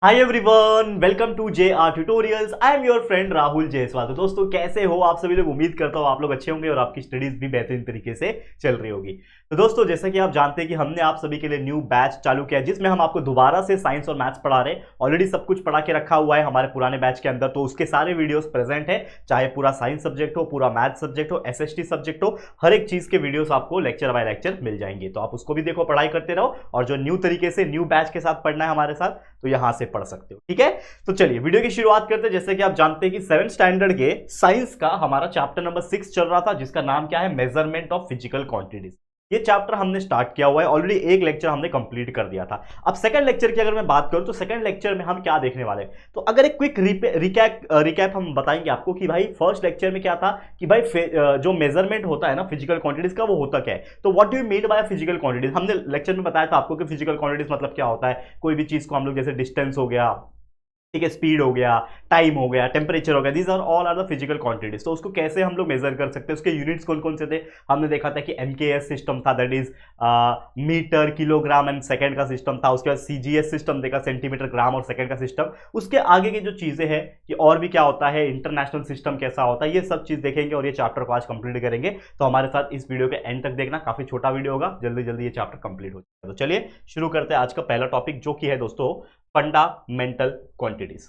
Hi everyone, welcome to J R tutorials. I am your friend Rahul Jaiswal. तो दोस्तों कैसे हो आप सभी लोग? उम्मीद करता हूँ आप लोग अच्छे होंगे और आपकी स्टडीज भी बेहतरीन तरीके से चल रही होगी। तो दोस्तों जैसा कि आप जानते हैं कि हमने आप सभी के लिए न्यू बैच चालू किया है जिसमें हम आपको दोबारा से साइंस और मैथ्स पढ़ा रहे हैं। ऑलरेडी सब कुछ पढ़ा के रखा हुआ है हमारे पुराने बैच के अंदर, तो उसके सारे वीडियोस प्रेजेंट है, चाहे पूरा साइंस सब्जेक्ट हो, पूरा मैथ्स सब्जेक्ट हो, एसएसटी सब्जेक्ट हो, हर एक चीज के वीडियोस आपको लेक्चर बाय लेक्चर मिल जाएंगे। तो आप उसको भी देखो, पढ़ाई करते रहो, और जो न्यू तरीके से न्यू बैच के साथ पढ़ना है हमारे साथ तो यहां से पढ़ सकते हो। ठीक है, तो चलिए वीडियो की शुरुआत करते हैं। जैसे कि आप जानते हैं कि 7th स्टैंडर्ड के साइंस का हमारा चैप्टर नंबर 6 चल रहा था जिसका नाम क्या है, मेजरमेंट ऑफ फिजिकल क्वांटिटीज। ये चैप्टर हमने स्टार्ट किया हुआ है, ऑलरेडी एक लेक्चर हमने कंप्लीट कर दिया था। अब सेकंड लेक्चर की अगर मैं बात करूं तो सेकंड लेक्चर में हम क्या देखने वाले हैं, तो अगर एक क्विक रिकैप हम बताएंगे आपको कि भाई फर्स्ट लेक्चर में क्या था कि भाई जो मेजरमेंट होता है ना फिजिकल क्वांटिटीज का, वो होता क्या है। तो what do you mean by physical quantities, हमने लेक्चर में बताया था आपको कि फिजिकल क्वांटिटीज मतलब क्या होता है। कोई भी चीज को हम लोग जैसे डिस्टेंस हो गया, ठीक है, स्पीड हो गया, टाइम हो गया, टेम्परेचर हो गया, these are all are the physical quantities. तो उसको कैसे हम लोग मेजर कर सकते हैं, उसके यूनिट्स कौन कौन से थे। हमने देखा था कि एमकेएस सिस्टम था, that is metre kilogram and second का सिस्टम था। उसके बाद सीजीएस सिस्टम देखा, सेंटीमीटर ग्राम और सेकंड का सिस्टम। उसके आगे की जो चीजें हैं कि और भी क्या होता है, इंटरनेशनल सिस्टम कैसा होता है, ये सब चीज देखेंगे और ये चैप्टर को आज कंप्लीट करेंगे। तो हमारे साथ इस वीडियो के एंड तक देखना, काफी छोटा वीडियो होगा, जल्दी जल्दी ये चैप्टर कंप्लीट हो जाएगा। तो चलिए शुरू करते हैं आज का पहला टॉपिक जो कि है दोस्तों फंडामेंटल क्वांटिटीज।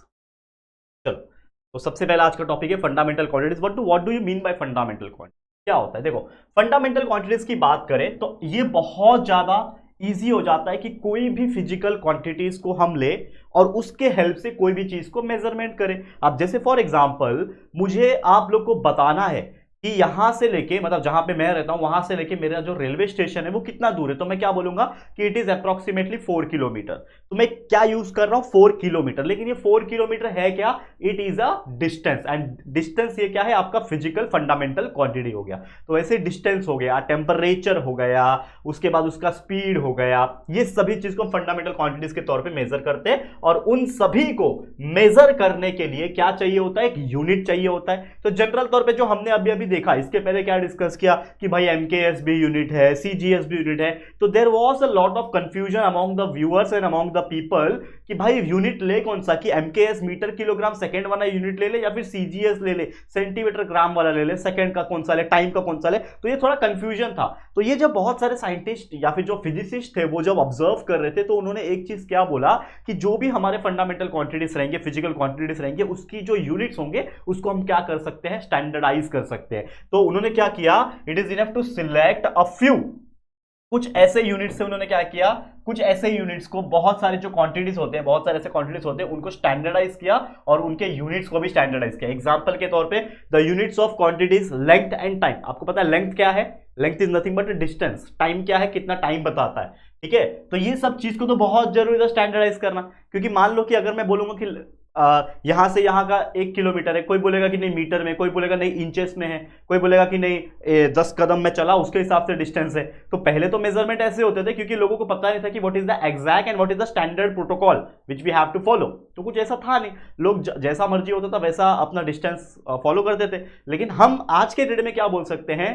चलो, तो सबसे पहला आज का टॉपिक है fundamental quantities. What do you mean by fundamental quantities, क्या होता है। देखो, फंडामेंटल क्वांटिटीज की बात करें तो ये बहुत ज्यादा इजी हो जाता है कि कोई भी फिजिकल क्वांटिटीज को हम ले और उसके हेल्प से कोई भी चीज को मेजरमेंट करें। अब जैसे फॉर एग्जांपल मुझे आप लोग को बताना है कि यहां से लेके, मतलब जहां पे मैं रहता हूं वहां से लेके मेरा जो रेलवे स्टेशन है वो कितना दूर है, तो मैं क्या बोलूंगा कि इट इज अप्रोक्सीमेटली 4 किलोमीटर। तो मैं क्या यूज कर रहा हूं, 4 किलोमीटर। लेकिन ये 4 किलोमीटर है क्या, it is a distance, and distance ये क्या है, आपका फिजिकल फंडामेंटल क्वांटिटी हो गया। तो ऐसे डिस्टेंस हो गया, टेम्परेचर हो गया, उसके बाद उसका स्पीड हो गया, ये सभी चीज को फंडामेंटल क्वांटिटीज के तौर पर मेजर करते हैं। और उन सभी को मेजर करने के लिए क्या चाहिए होता है, एक यूनिट चाहिए होता है। तो जनरल तौर पर जो हमने अभी अभी देखा, इसके पहले क्या डिस्कस किया कि भाई एमकेएस भी यूनिट है, सीजीएस भी यूनिट है। तो there was a lot of confusion among the viewers and among the people कि भाई यूनिट ले कौन सा, कि एमकेएस मीटर किलोग्राम सेकंड वाला यूनिट ले ले या फिर सीजीएस ले ले सेंटीमीटर ग्राम वाला ले ले, सेकंड का कौन सा ले, टाइम का कौन सा ले। तो ये थोड़ा कंफ्यूजन था। तो ये जब बहुत सारे साइंटिस्ट या फिर जो फिजिसिस्ट थे वो जब ऑब्जर्व कर रहे थे तो उन्होंने एक चीज क्या बोला कि जो भी हमारे फंडामेंटल क्वांटिटीज रहेंगे, फिजिकल क्वांटिटीज रहेंगे, उसकी जो यूनिट्स होंगे उसको हम क्या कर सकते हैं, स्टैंडर्डाइज कर सकते हैं। तो उन्होंने क्या किया, it is enough to select a few, कुछ ऐसे यूनिट्स से उन्होंने क्या किया, कुछ ऐसे यूनिट्स को, बहुत सारे जो क्वांटिटीज होते हैं, बहुत सारे ऐसे क्वांटिटीज होते हैं, उनको स्टैंडर्डाइज किया और उनके यूनिट्स को भी स्टैंडर्डाइज किया। एग्जांपल के तौर पे the units of quantities length and time. आपको पता है लेंथ क्या है, length is nothing but distance. Time क्या है, कितना टाइम बताता है। ठीक है, तो ये सब चीज को तो बहुत जरूरी था स्टैंडर्डाइज करना, क्योंकि मान लो कि अगर मैं बोलूंगा कि यहां से यहां का 1 किलोमीटर है, कोई बोलेगा कि नहीं मीटर में, कोई बोलेगा नहीं इंचेस में है, कोई बोलेगा कि नहीं 10 कदम में चला उसके हिसाब से डिस्टेंस है। तो पहले तो मेजरमेंट ऐसे होते थे क्योंकि लोगों को पता नहीं था कि what is the exact and what is the standard protocol which we have to follow. तो कुछ ऐसा था नहीं, लोग जैसा मर्जी होता था वैसा अपना डिस्टेंस फॉलो करते थे। लेकिन हम आज के डेट में क्या बोल सकते हैं,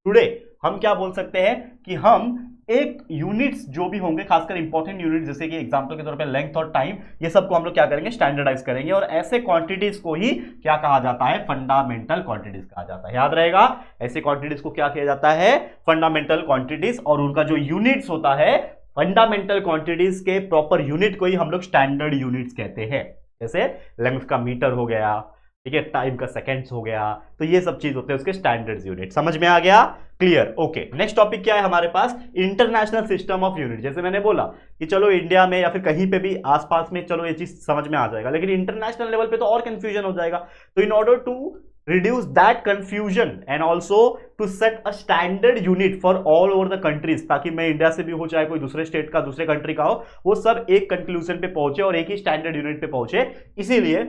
टुडे हम क्या बोल सकते हैं कि हम एक यूनिट्स जो भी होंगे, खासकर इंपॉर्टेंट यूनिट जैसे कि एग्जांपल के तौर पे लेंथ और टाइम, ये सब को हम लोग क्या करेंगे, स्टैंडर्डाइज करेंगे। और ऐसे क्वांटिटीज को ही क्या कहा जाता है, फंडामेंटल क्वांटिटीज कहा जाता है। याद रहेगा, ऐसे क्वांटिटीज को क्या किया जाता है, फंडामेंटल क्वांटिटीज। और उनका जो यूनिट्स होता है, फंडामेंटल क्वांटिटीज के प्रॉपर यूनिट को ही हम लोग स्टैंडर्ड यूनिट्स कहते हैं। जैसे लेंथ का मीटर हो गया, ठीक है, टाइम का सेकेंड्स हो गया, तो ये सब चीज होते हैं उसके स्टैंडर्ड यूनिट। समझ में आ गया, क्लियर, ओके। नेक्स्ट टॉपिक क्या है हमारे पास, इंटरनेशनल सिस्टम ऑफ यूनिट। जैसे मैंने बोला कि चलो इंडिया में या फिर कहीं पे भी आसपास में चलो ये चीज समझ में आ जाएगा, लेकिन इंटरनेशनल लेवल पे तो और कंफ्यूजन हो जाएगा। तो in order to reduce that confusion and also to set a standard unit for all over the countries, ताकि मैं इंडिया से भी हो चाहे कोई दूसरे स्टेट का, दूसरे कंट्री का हो, वो सब एक कंक्लूजन पे पहुंचे और एक ही स्टैंडर्ड यूनिट पे पहुंचे। इसीलिए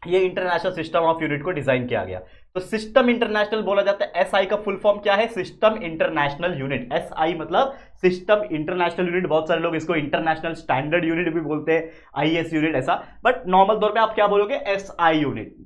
ये इंटरनेशनल सिस्टम ऑफ यूनिट को डिजाइन किया गया। तो सिस्टम इंटरनेशनल बोला जाता है। एसआई का फुल फॉर्म क्या है, सिस्टम इंटरनेशनल यूनिट। एसआई मतलब सिस्टम इंटरनेशनल यूनिट। बहुत सारे लोग इसको इंटरनेशनल स्टैंडर्ड यूनिट भी बोलते हैं, आईएस यूनिट ऐसा, बट नॉर्मल तौर पे आप क्या बोलोगे, एसआई यूनिट।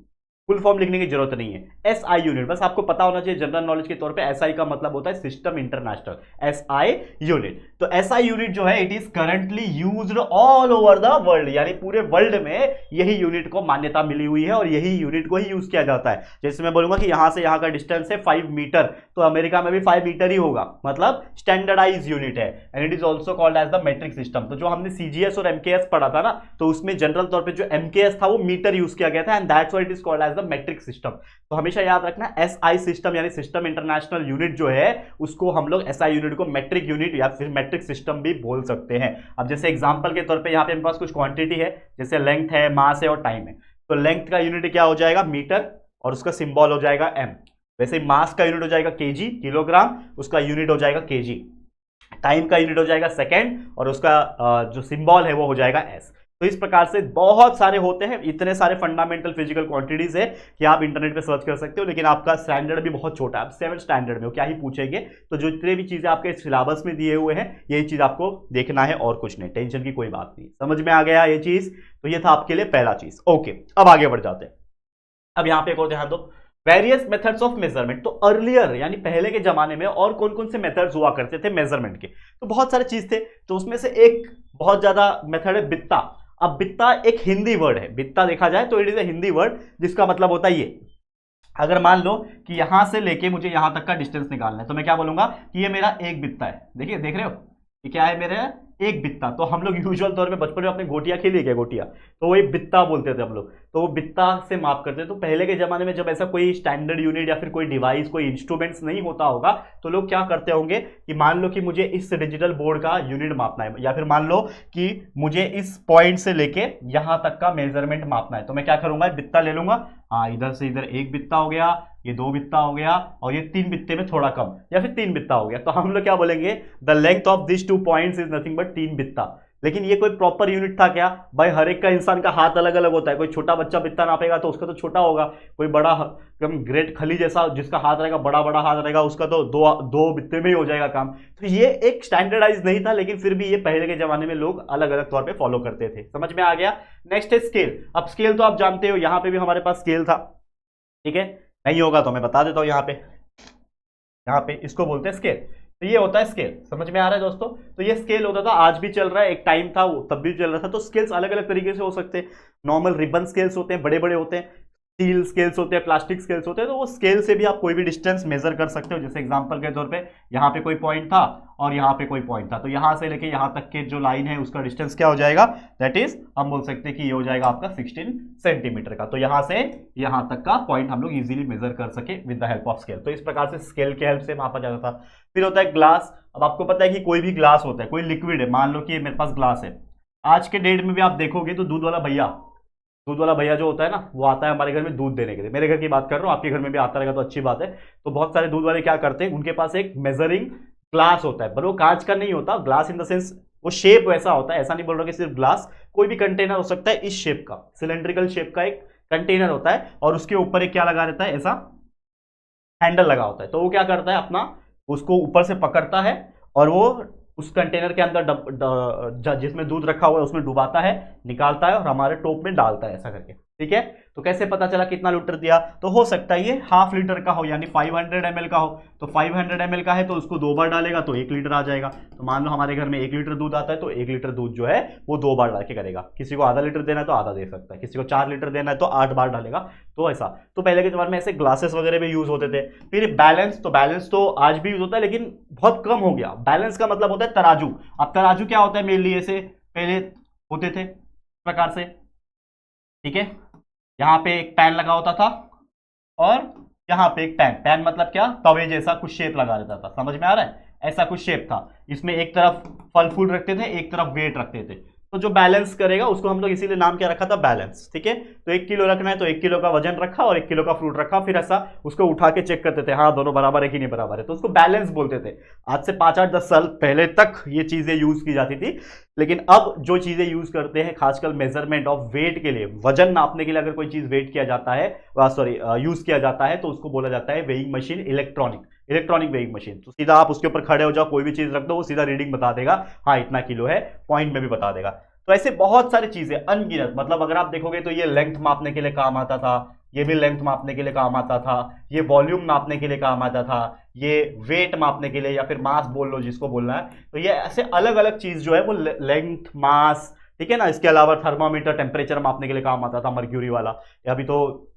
फुल फॉर्म लिखने की जरूरत नहीं है, एसआई यूनिट, बस आपको पता होना चाहिए जनरल नॉलेज के तौर पे एसआई का मतलब होता है सिस्टम इंटरनेशनल, एसआई यूनिट। तो एसआई यूनिट जो है it is currently used all over the world, यानी पूरे वर्ल्ड में यही यूनिट को मान्यता मिली हुई है और यही यूनिट को ही यूज किया जाता है। जैसे मैं बोलूंगा कि यहां से यहां का डिस्टेंस है 5 मीटर, तो अमेरिका में भी 5 मीटर ही होगा, मतलब स्टैंडर्डाइज यूनिट है, and it is also called as the metric system. तो जो हमने सीजीएस और एमकेएस पढ़ा था ना, तो उसमें जनरल तौर पे जो एमकेएस था वो मीटर यूज किया गया था, and that's why it is called as the metric system. तो हमेशा याद रखना एसआई सिस्टम यानी सिस्टम इंटरनेशनल यूनिट जो है उसको हम लोग एसआई यूनिट को मेट्रिक यूनिट या फिर मेट्रिक सिस्टम भी बोल सकते हैं। अब जैसे एग्जांपल के तौर पे यहाँ पे मेरे पास कुछ क्वांटिटी है, जैसे लेंथ है, मास है और टाइम है, तो लेंथ का यूनिट क्या हो जाएगा मीटर और उसका सिंबल हो जाएगा एम। वैसे मास का यूनिट हो जाएगा केजी, किलोग्राम, उसका यूनिट हो जाएगा केजी। टाइम का यूनिट हो जाएगा सेकेंड और उसका जो सिंबल है वो हो जाएगा एस। तो इस प्रकार से बहुत सारे होते हैं, इतने सारे फंडामेंटल फिजिकल क्वांटिटीज है कि आप इंटरनेट पे सर्च कर सकते हो, लेकिन आपका स्टैंडर्ड भी बहुत छोटा है, आप 7th स्टैंडर्ड में हो, क्या ही पूछेंगे। तो जो जितने भी चीजें आपके सिलेबस में दिए हुए हैं यही चीज आपको देखना है और कुछ नहीं, टेंशन की कोई बात नहीं। समझ में आ गया ये चीज? तो ये था आपके लिए पहला चीज। ओके, अब आगे बढ़ जाते हैं। अब यहाँ पे एक और ध्यान दो, वेरियस मेथड्स ऑफ मेजरमेंट। तो अर्लियर यानी पहले के जमाने में और कौन कौन से मेथड्स हुआ करते थे मेजरमेंट के? तो बहुत सारे चीज थे, तो उसमें से एक बहुत ज्यादा मेथड है बित्ता। अब बित्ता एक हिंदी वर्ड है, बित्ता देखा जाए तो it is a Hindi word जिसका मतलब होता है ये। अगर मान लो कि यहां से लेके मुझे यहां तक का डिस्टेंस निकालना है, तो मैं क्या बोलूंगा कि ये मेरा एक बित्ता है। देखिए, देख रहे हो ये क्या है, मेरा एक बित्ता। तो हम लोग यूजुअल तौर पे बचपन में अपने गोटियां खेली क्या, गोटियां, तो वही बित्ता बोलते थे हम लोग, तो वो बित्ता से माप करते थे। तो पहले के जमाने में जब ऐसा कोई स्टैंडर्ड यूनिट या फिर कोई डिवाइस, कोई इंस्ट्रूमेंट्स नहीं होता होगा, तो लोग क्या करते होंगे कि मान लो कि मुझे इस डिजिटल बोर्ड का यूनिट मापना है, या फिर मान लो कि मुझे इस पॉइंट से लेके यहां तक का मेजरमेंट मापना है, तो मैं क्या करूंगा, बित्ता ले लूंगा। हाँ, इधर से इधर एक बित्ता हो गया, ये 2 बित्ता हो गया, और ये 3 बित्ते में थोड़ा कम, या फिर 3 बित्ता हो गया। तो हम लोग क्या बोलेंगे, the length of this 2 points is nothing but 3 बित्ता। लेकिन ये कोई प्रॉपर यूनिट था क्या? भाई हर एक का इंसान का हाथ अलग अलग होता है, कोई छोटा बच्चा बित्ता नापेगा तो उसका तो छोटा होगा, कोई बड़ा ग्रेट खली जैसा जिसका हाथ रहेगा, बड़ा बड़ा हाथ रहेगा, उसका तो दो बित्ते में ही हो जाएगा काम। तो ये एक स्टैंडर्डाइज नहीं था, लेकिन फिर भी ये पहले के जमाने में लोग अलग अलग तौर पे फॉलो करते थे। समझ में आ गया? नेक्स्ट है स्केल। अब स्केल तो आप जानते हो, यहां पे भी हमारे पास स्केल था, ठीक है, नहीं होगा तो मैं बता देता हूं। यहाँ पे इसको बोलते हैं स्केल। तो ये होता है स्केल, समझ में आ रहा है दोस्तों? तो ये स्केल होता था, आज भी चल रहा है, एक टाइम था वो तब भी चल रहा था। तो स्केल्स अलग अलग तरीके से हो सकते हैं। नॉर्मल रिबन स्केल्स होते हैं, बड़े बड़े होते हैं, स्टील स्केल्स होते हैं, प्लास्टिक स्केल्स होते हैं। तो वो स्केल से भी आप कोई भी डिस्टेंस मेजर कर सकते हो। जैसे एग्जांपल के तौर पे यहाँ पे कोई पॉइंट था और यहाँ पे कोई पॉइंट था, तो यहाँ से लेके यहाँ तक के जो लाइन है उसका डिस्टेंस क्या हो जाएगा, दैट इज हम बोल सकते हैं कि ये हो जाएगा आपका 16 सेंटीमीटर का। तो यहाँ से यहाँ तक का पॉइंट हम लोग इजीली मेजर कर सके with the help of scale. तो इस प्रकार से स्केल के हेल्प से मापा जाता था। फिर होता है ग्लास। अब आपको पता है कि कोई भी ग्लास होता है, कोई लिक्विड है, मान लो कि मेरे पास ग्लास है। आज के डेट में भी आप देखोगे तो दूध वाला भैया जो होता है ना, वो आता है हमारे घर में दूध देने के लिए। मेरे घर की बात कर रहा हूँ, आपके घर में भी आता रहेगा तो अच्छी बात है। तो बहुत सारे दूध वाले क्या करते हैं, उनके पास एक मेजरिंग ग्लास होता है, पर वो कांच का नहीं होता। ग्लास इन द सेंस वो शेप वैसा होता है, ऐसा नहीं बोल रहा कि सिर्फ ग्लास, कोई भी कंटेनर हो सकता है इस शेप का, सिलेंड्रिकल शेप का एक कंटेनर होता है, और उसके ऊपर एक क्या लगा रहता है, ऐसा हैंडल लगा होता है। तो वो क्या करता है, अपना उसको ऊपर से पकड़ता है और वो उस कंटेनर के अंदर जिसमें दूध रखा हुआ है उसमें डुबाता है, निकालता है और हमारे टोप में डालता है, ऐसा करके। ठीक है, तो कैसे पता चला कितना लीटर दिया? तो हो सकता है ये हाफ लीटर का हो, यानी 500 ml का हो। तो 500 ml का है तो उसको 2 बार डालेगा तो 1 लीटर आ जाएगा। तो मान लो हमारे घर में 1 लीटर दूध आता है, तो 1 लीटर दूध जो है वो 2 बार डाल के करेगा। किसी को आधा लीटर देना है तो आधा दे सकता है, किसी को 4 लीटर देना है तो 8 बार डालेगा। तो ऐसा, तो पहले के जमाने में ऐसे ग्लासेस वगैरह भी यूज होते थे। फिर बैलेंस तो आज भी यूज होता है, लेकिन बहुत कम हो गया। बैलेंस का मतलब होता है तराजू। अब तराजू क्या होता है, मेनली ऐसे पहले होते थे प्रकार से, ठीक है, यहां पे एक पैन लगा होता था और यहां पे एक पैन मतलब क्या, तवे जैसा कुछ शेप लगा रहता था। समझ में आ रहा है? ऐसा कुछ शेप था। इसमें एक तरफ फल फूल रखते थे, एक तरफ वेट रखते थे। तो जो बैलेंस करेगा उसको हम लोग इसीलिए नाम क्या रखा था, बैलेंस। ठीक है, तो 1 किलो रखना है तो 1 किलो का वजन रखा और 1 किलो का फ्रूट रखा, फिर ऐसा उसको उठा के चेक करते थे, हाँ दोनों बराबर है कि नहीं बराबर है, तो उसको बैलेंस बोलते थे। आज से 5-8-10 साल पहले तक ये चीजें यूज की जाती थी, लेकिन अब जो चीजें यूज करते हैं खासकर मेजरमेंट ऑफ वेट के लिए, वजन नापने के लिए अगर कोई चीज वेट किया जाता है, यूज किया जाता है, तो उसको बोला जाता है weighing machine, electronic weighing machine. तो सीधा आप उसके ऊपर खड़े हो जाओ, कोई भी चीज रख दो, वो सीधा रीडिंग बता देगा, हाँ इतना किलो है, पॉइंट में भी बता देगा। तो ऐसे बहुत सारी चीजें अनगिनत, मतलब अगर आप देखोगे तो ये लेंथ मापने के लिए काम आता था, ये भी लेंथ मापने के लिए काम आता था, ये वॉल्यूम नापने के लिए काम आता था, ये वेट मापने के लिए या फिर मास बोल लो जिसको बोलना है। तो ये ऐसे अलग अलग चीज जो है वो लेंथ, मास, ठीक है ना। इसके अलावा थर्मामीटर टेम्परेचर मापने के लिए काम आता था, मर्क्यूरी वाला। अभी तो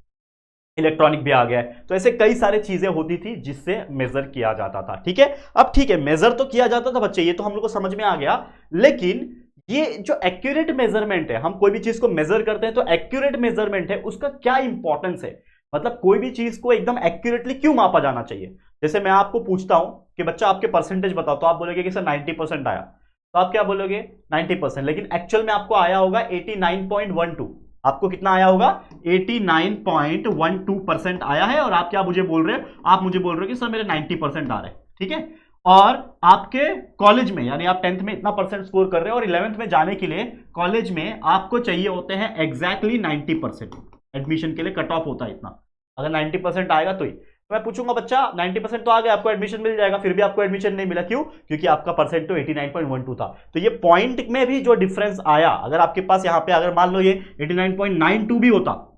इलेक्ट्रॉनिक भी आ गया है। तो ऐसे कई सारी चीजें होती थी जिससे मेजर किया जाता था, ठीक है। अब ठीक है, मेजर तो किया जाता था बच्चे, ये तो हम लोग को समझ में आ गया। लेकिन ये जो एक्यूरेट मेजरमेंट है, हम कोई भी चीज को मेजर करते हैं तो एक्यूरेट मेजरमेंट है, उसका क्या इंपॉर्टेंस है, मतलब कोई भी चीज को एकदम एक्यूरेटली क्यों मापा जाना चाहिए। जैसे मैं आपको पूछता हूं कि बच्चा आपके परसेंटेज बताओ, तो आप बोलोगे कि सर 90% आया, तो आप क्या बोलोगे 90%, लेकिन एक्चुअल में आपको आया होगा 89.12। आपको कितना आया होगा 89.12% आया है, और आप क्या मुझे बोल रहे हो, आप मुझे बोल रहे हो कि सर मेरे 90% आ रहे हैं, ठीक है। और आपके कॉलेज में, यानी आप 10th में इतना परसेंट स्कोर कर रहे हो और 11th में जाने के लिए कॉलेज में आपको चाहिए होते हैं एग्जैक्टली 90%। एडमिशन के लिए कट ऑफ होता है इतना, अगर 90% आएगा तो ही। तो मैं पूछूंगा बच्चा 90% तो आ गया, आपको एडमिशन मिल जाएगा, फिर भी आपको एडमिशन नहीं मिला, क्यों? क्योंकि आपका परसेंट तो 89.12 था। तो ये पॉइंट में भी जो डिफरेंस आया, अगर आपके पास यहां पे अगर मान लो ये 89.92 भी होता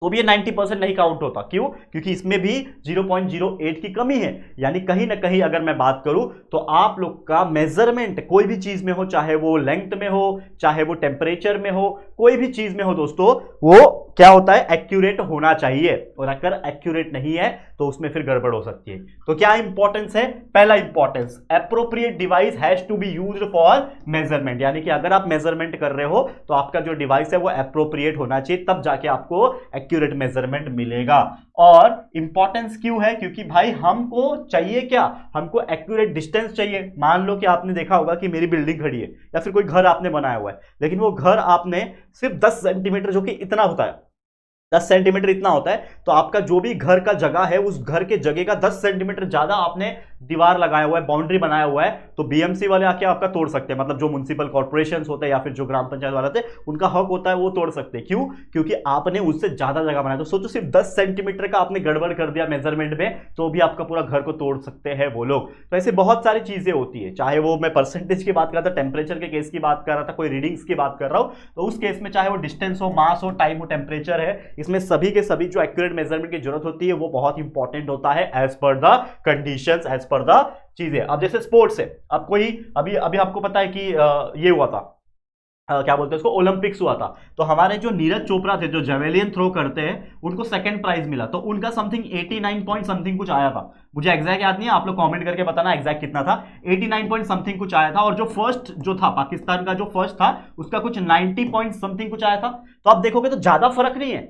तो भी ये 90% नहीं काउंट होता। क्यों? क्योंकि इसमें भी 0.08 की कमी है। यानी कहीं ना कहीं अगर मैं बात करूं तो आप लोग का मेजरमेंट कोई भी चीज में हो, चाहे वो लेंथ में हो, चाहे वो टेम्परेचर में हो, कोई भी चीज में हो दोस्तों, वो क्या होता है, एक्यूरेट होना चाहिए। और अगर एक्यूरेट नहीं है तो उसमें फिर गड़बड़ हो सकती है। तो क्या इंपॉर्टेंस है? पहला importance, appropriate device has to be used for measurement. यानी कि अगर आप मेजरमेंट कर रहे हो तो आपका जो डिवाइस है वो एप्रोप्रिएट होना चाहिए, तब जाके आपको एक्यूरेट मेजरमेंट मिलेगा। और इंपॉर्टेंस क्यों है? क्योंकि भाई हमको चाहिए क्या, हमको एक्यूरेट डिस्टेंस चाहिए। मान लो कि आपने देखा होगा कि मेरी बिल्डिंग खड़ी है या फिर कोई घर आपने बनाया हुआ है, लेकिन वो घर आपने सिर्फ 10 सेंटीमीटर, जो कि इतना होता है, 10 सेंटीमीटर इतना होता है, तो आपका जो भी घर का जगह है उस घर के जगह का 10 सेंटीमीटर ज्यादा आपने दीवार लगाया हुआ है, बाउंड्री बनाया हुआ है, तो बीएमसी वाले आके आपका तोड़ सकते हैं। मतलब जो म्युनिसिपल कॉर्पोरेशंस होते हैं या फिर जो ग्राम पंचायत वाले थे, उनका हक होता है वो तोड़ सकते हैं। क्यों? क्योंकि आपने उससे ज्यादा जगह बनाया। तो सोचो सिर्फ 10 सेंटीमीटर का आपने गड़बड़ कर दिया मेजरमेंट में, तो भी आपका पूरा घर को तोड़ सकते हैं वो लोग। तो ऐसे बहुत सारी चीजें होती है, चाहे वो मैं परसेंटेज की बात कर रहा था, टेम्परेचर के केस की बात कर रहा था, कोई रीडिंग्स की बात कर रहा हूं, तो उस केस में चाहे वो डिस्टेंस हो, मास हो, टाइम हो, टेम्परेचर है, इसमें सभी के सभी जो एक्यूरेट मेजरमेंट की जरूरत होती है वो बहुत इंपॉर्टेंट होता है, as per the conditions, as per the चीजें। अब जैसे स्पोर्ट्स है, अब कोई अभी अभी आपको पता है कि ये हुआ था, क्या बोलते हैं उसको, ओलंपिक्स हुआ था। तो हमारे जो नीरज चोपड़ा थे, जो जेवेलियन थ्रो करते हैं, उनको सेकंड प्राइज मिला। तो उनका समथिंग 89 पॉइंट समथिंग कुछ आया था, मुझे एग्जैक्ट याद नहीं है, आप लोग कमेंट करके बताना एग्जैक्ट कितना था। 89 पॉइंट समथिंग कुछ आया था। और जो फर्स्ट जो था, पाकिस्तान का जो फर्स्ट था, उसका कुछ 90 पॉइंट समथिंग कुछ आया था। तो आप देखोगे तो ज्यादा फर्क नहीं है,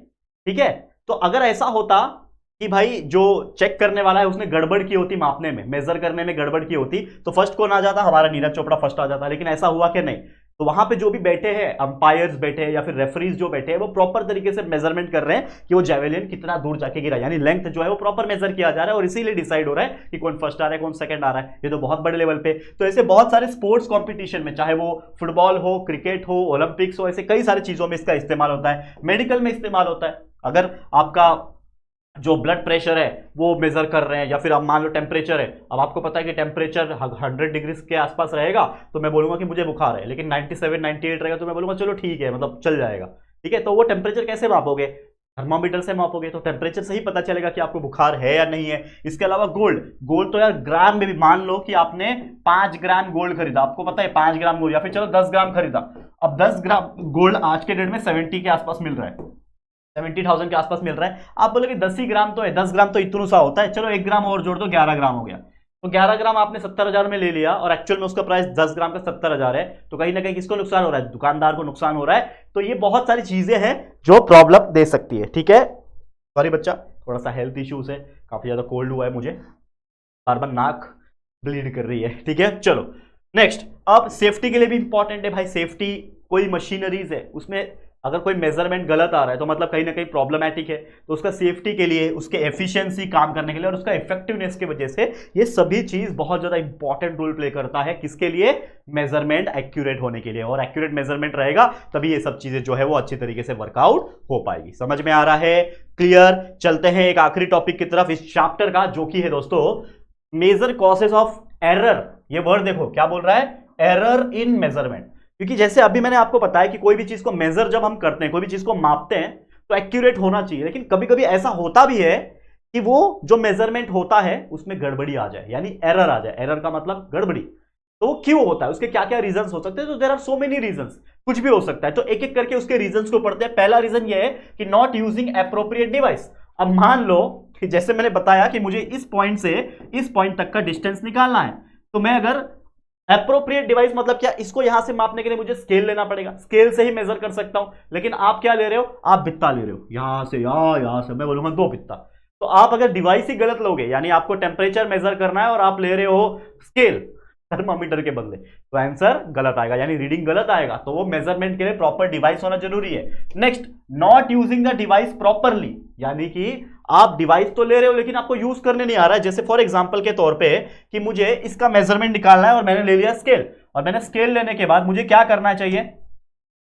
ठीक है। तो अगर ऐसा होता कि भाई जो चेक करने वाला है उसने गड़बड़ की होती, मापने में, मेजर करने में गड़बड़ की होती, तो फर्स्ट कौन आ जाता? हमारा नीरज चोपड़ा फर्स्ट आ जाता। लेकिन ऐसा हुआ कि नहीं। तो वहां पे जो भी बैठे हैं, अंपायर्स बैठे हैं या फिर रेफरीज जो बैठे हैं, वो प्रॉपर तरीके से मेजरमेंट कर रहे हैं कि वो जेवेलियन कितना दूर जाके गिरा, यानी लेंथ जो है वो प्रॉपर मेजर किया जा रहा है, और इसीलिए डिसाइड हो रहा है कि कौन फर्स्ट आ रहा है, कौन सेकंड आ रहा है। ये तो बहुत बड़े लेवल पे। तो ऐसे बहुत सारे स्पोर्ट्स कॉम्पिटिशन में, चाहे वो फुटबॉल हो, क्रिकेट हो, ओलंपिक्स हो, ऐसे कई सारी चीजों में इसका इस्तेमाल होता है। मेडिकल में इस्तेमाल होता है। अगर आपका जो ब्लड प्रेशर है वो मेजर कर रहे हैं, या फिर आप मान लो टेम्परेचर है, अब आपको पता है कि टेम्परेचर 100 डिग्री के आसपास रहेगा, तो मैं बोलूंगा कि मुझे बुखार है। लेकिन 97 98 रहेगा तो मैं बोलूंगा चलो ठीक है, मतलब चल जाएगा, ठीक है। तो वो टेम्परेचर कैसे मापोगे? थर्मामीटर से मापोगे, तो टेम्परेचर से ही पता चलेगा कि आपको बुखार है या नहीं है। इसके अलावा गोल्ड तो यार ग्राम में भी, मान लो कि आपने 5 ग्राम गोल्ड खरीदा, आपको पता है 5 ग्राम गोल्ड, या फिर चलो 10 ग्राम खरीदा। अब 10 ग्राम गोल्ड आज के डेट में 70 के आसपास मिल रहा है, 70,000 के आसपास मिल रहा है। आप बोलोगे 10 ही ग्राम तो है, 10 ग्राम तो इतना सा होता है, चलो 1 ग्राम और जोड़ दो, 11 ग्राम हो गया। तो 11 ग्राम आपने 70,000 में ले लिया, और एक्चुअल में उसका प्राइस 10 ग्राम का 70,000 है। तो कहीं ना कहीं किसको नुकसान हो रहा है? दुकानदार को नुकसान हो रहा है। तो ये बहुत सारी चीजें हैं जो प्रॉब्लम दे सकती है, ठीक है। सॉरी बच्चा, थोड़ा सा हेल्थ इश्यूज है, काफी ज्यादा कोल्ड हुआ है मुझे, बार बार नाक ब्लीड कर रही है, ठीक है। चलो नेक्स्ट, अब सेफ्टी के लिए भी इंपॉर्टेंट है भाई। सेफ्टी, कोई मशीनरीज है उसमें अगर कोई मेजरमेंट गलत आ रहा है तो मतलब कहीं ना कहीं प्रॉब्लमैटिक है। तो उसका सेफ्टी के लिए, उसके एफिशिएंसी काम करने के लिए और उसका इफेक्टिवनेस की वजह से ये सभी चीज बहुत ज्यादा इंपॉर्टेंट रोल प्ले करता है। किसके लिए? मेजरमेंट एक्यूरेट होने के लिए। और एक्यूरेट मेजरमेंट रहेगा तभी ये सब चीजें जो है वो अच्छी तरीके से वर्कआउट हो पाएगी। समझ में आ रहा है? क्लियर? चलते हैं एक आखिरी टॉपिक की तरफ इस चैप्टर का, जो कि है दोस्तों मेजर कॉजेस ऑफ एरर। ये वर्ड देखो क्या बोल रहा है, एरर इन मेजरमेंट। क्योंकि जैसे अभी मैंने आपको बताया कि कोई भी चीज को मेजर जब हम करते हैं, कोई भी चीज को मापते हैं, तो एक्यूरेट होना चाहिए। लेकिन कभी कभी ऐसा होता भी है कि वो जो मेजरमेंट होता है उसमें गड़बड़ी आ जाए, यानी एरर आ जाए। एरर का मतलब गड़बड़ी। तो क्यों होता है, उसके क्या क्या रीजंस हो सकते हैं? तो there are so many reasons, कुछ भी हो सकता है। तो एक एक करके उसके रीजंस को पढ़ते हैं। पहला रीजन ये है कि नॉट यूजिंग एप्रोप्रिएट डिवाइस। अब मान लो कि जैसे मैंने बताया कि मुझे इस पॉइंट से इस पॉइंट तक का डिस्टेंस निकालना है, तो मैं अगर एप्रोप्रिएट डिवाइस मतलब क्या, इसको यहां से मापने के लिए मुझे स्केल लेना पड़ेगा, स्केल से ही मेजर कर सकता हूं। लेकिन आप क्या ले रहे हो, आप बित्ता ले रहे हो, यहां से यहां से मैं बोलूंगा 2 बित्ता। तो आप अगर डिवाइस ही गलत लोगे, यानी आपको टेम्परेचर मेजर करना है और आप ले रहे हो स्केल थर्मामीटर के बदले, तो आंसर गलत आएगा, यानी रीडिंग गलत आएगा। तो वो मेजरमेंट के लिए प्रॉपर डिवाइस होना जरूरी है। Next, not using the device properly, यानी कि आप डिवाइस तो ले रहे हो लेकिन आपको यूज करने नहीं आ रहा है। जैसे फॉर एग्जांपल के तौर पे कि मुझे इसका मेजरमेंट निकालना है और मैंने ले लिया स्केल, और मैंने स्केल लेने के बाद मुझे क्या करना चाहिए,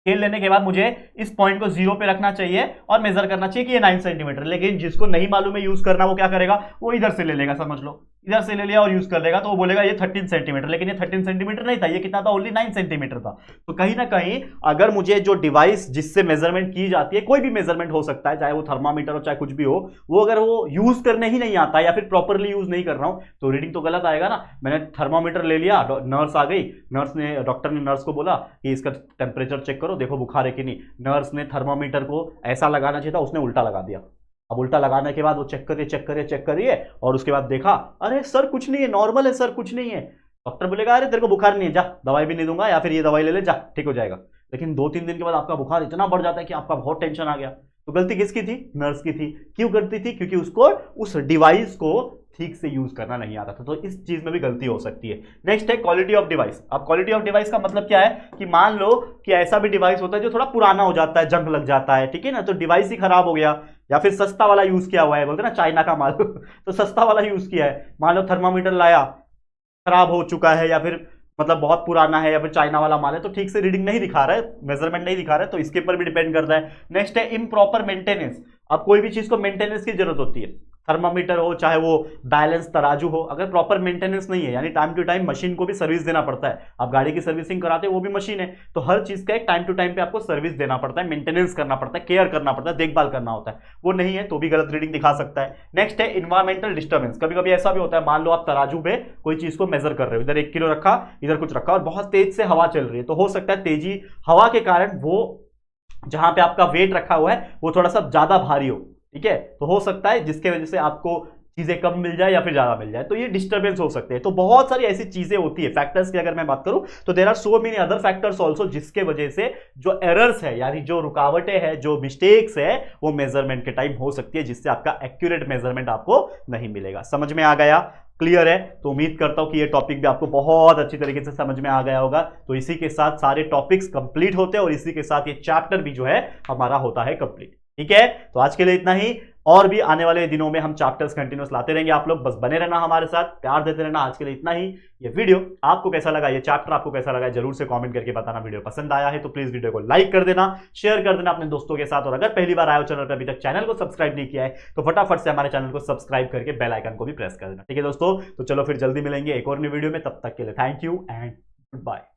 स्केल लेने के बाद मुझे इस पॉइंट को 0 पे रखना चाहिए और मेजर करना चाहिए कि ये 9 सेंटीमीटर। लेकिन जिसको नहीं मालूम है यूज करना, वो क्या करेगा, वो इधर से ले लेगा, समझ लो इधर से ले लिया और यूज कर लेगा, तो वो बोलेगा ये 13 सेंटीमीटर। लेकिन ये 13 सेंटीमीटर नहीं था, ये कितना था, ओनली 9 सेंटीमीटर था। तो कहीं ना कहीं अगर मुझे जो डिवाइस जिससे मेजरमेंट की जाती है, कोई भी मेजरमेट हो सकता है, चाहे वो थर्मामीटर हो चाहे कुछ भी हो, वो अगर वो यूज करने ही नहीं आता या फिर प्रॉपरली यूज नहीं कर रहा हूं, तो रीडिंग तो गलत आएगा ना। मैंने थर्मामीटर ले लिया, नर्स आ गई, डॉक्टर ने नर्स को बोला कि इसका टेम्परेचर चेक करो, देखो बुखार है कि नहीं। नर्स ने थर्मामीटर को ऐसा लगाना चाहिए था, उसने उल्टा लगा दिया। अब उल्टा लगाने के बाद वो चेक करिए और उसके बाद देखा, अरे सर कुछ नहीं है, नॉर्मल है सर, कुछ नहीं है। डॉक्टर बोलेगा अरे तेरे को बुखार नहीं है, जा दवाई भी नहीं दूंगा, या फिर ये दवाई ले ले, जा ठीक हो जाएगा। लेकिन 2-3 दिन के बाद आपका बुखार इतना बढ़ जाता है कि आपका बहुत टेंशन आ गया। तो गलती किसकी थी? नर्स की थी। क्यों करती थी? क्योंकि उसको उस डिवाइस को ठीक से यूज करना नहीं आता था। तो इस चीज में भी गलती हो सकती है। नेक्स्ट है क्वालिटी ऑफ डिवाइस। अब क्वालिटी ऑफ डिवाइस का मतलब क्या है कि मान लो कि ऐसा भी डिवाइस होता है जो थोड़ा पुराना हो जाता है, जंग लग जाता है, ठीक है ना, तो डिवाइस ही खराब हो गया, या फिर सस्ता वाला यूज किया हुआ है, बोलते ना चाइना का माल तो सस्ता वाला यूज किया है। मान लो थर्मामीटर लाया, खराब हो चुका है, या फिर मतलब बहुत पुराना है, या फिर चाइना वाला माल है, तो ठीक से रीडिंग नहीं दिखा रहा है, मेजरमेंट नहीं दिखा रहा है, तो इसके ऊपर भी डिपेंड करता है। नेक्स्ट है इम्प्रॉपर मेंटेनेंस। अब कोई भी चीज को मेंटेनेंस की जरूरत होती है, थर्मामीटर हो चाहे वो बैलेंस तराजू हो, अगर प्रॉपर मेंटेनेंस नहीं है, यानी टाइम टू टाइम मशीन को भी सर्विस देना पड़ता है। आप गाड़ी की सर्विसिंग कराते हो, वो भी मशीन है, तो हर चीज का एक टाइम टू टाइम पे आपको सर्विस देना पड़ता है, मेंटेनेंस करना पड़ता है, केयर करना पड़ता है, देखभाल करना होता है। वो नहीं है तो भी गलत रीडिंग दिखा सकता है। नेक्स्ट है इन्वायरमेंटल डिस्टर्बेंस। कभी कभी ऐसा भी होता है, मान लो आप तराजू पे कोई चीज को मेजर कर रहे हो, इधर 1 किलो रखा, इधर कुछ रखा, और बहुत तेज से हवा चल रही है, तो हो सकता है तेजी हवा के कारण वो जहां पे आपका वेट रखा हुआ है वो थोड़ा सा ज्यादा भारी हो, ठीक है, तो हो सकता है जिसके वजह से आपको चीजें कम मिल जाए या फिर ज्यादा मिल जाए, तो ये डिस्टर्बेंस हो सकते हैं। तो बहुत सारी ऐसी चीजें होती है फैक्टर्स की। अगर मैं बात करूं तो there are so many other factors also, जिसके वजह से जो एरर्स है, यानी जो रुकावटें हैं, जो मिस्टेक्स है, वो मेजरमेंट के टाइम हो सकती है, जिससे आपका एक्यूरेट मेजरमेंट आपको नहीं मिलेगा। समझ में आ गया? क्लियर है? तो उम्मीद करता हूं कि ये टॉपिक भी आपको बहुत अच्छी तरीके से समझ में आ गया होगा। तो इसी के साथ सारे टॉपिक्स कंप्लीट होते हैं और इसी के साथ ये चैप्टर भी जो है हमारा होता है कंप्लीट। ठीक है, तो आज के लिए इतना ही, और भी आने वाले दिनों में हम चैप्टर्स कंटिन्यूस लाते रहेंगे। आप लोग बस बने रहना, हमारे साथ प्यार देते रहना। आज के लिए इतना ही। ये वीडियो आपको कैसा लगा, ये चैप्टर आपको कैसा लगा, जरूर से कमेंट करके बताना। वीडियो पसंद आया है तो प्लीज वीडियो को लाइक कर देना, शेयर कर देना अपने दोस्तों के साथ, और अगर पहली बार आए हो चैनल पर, अभी तक चैनल को सब्सक्राइब नहीं किया है, तो फटाफट से हमारे चैनल को सब्सक्राइब करके बेल आइकन को भी प्रेस कर देना। ठीक है दोस्तों, तो चलो फिर जल्दी मिलेंगे एक और नई वीडियो में। तब तक के लिए thank you and good bye.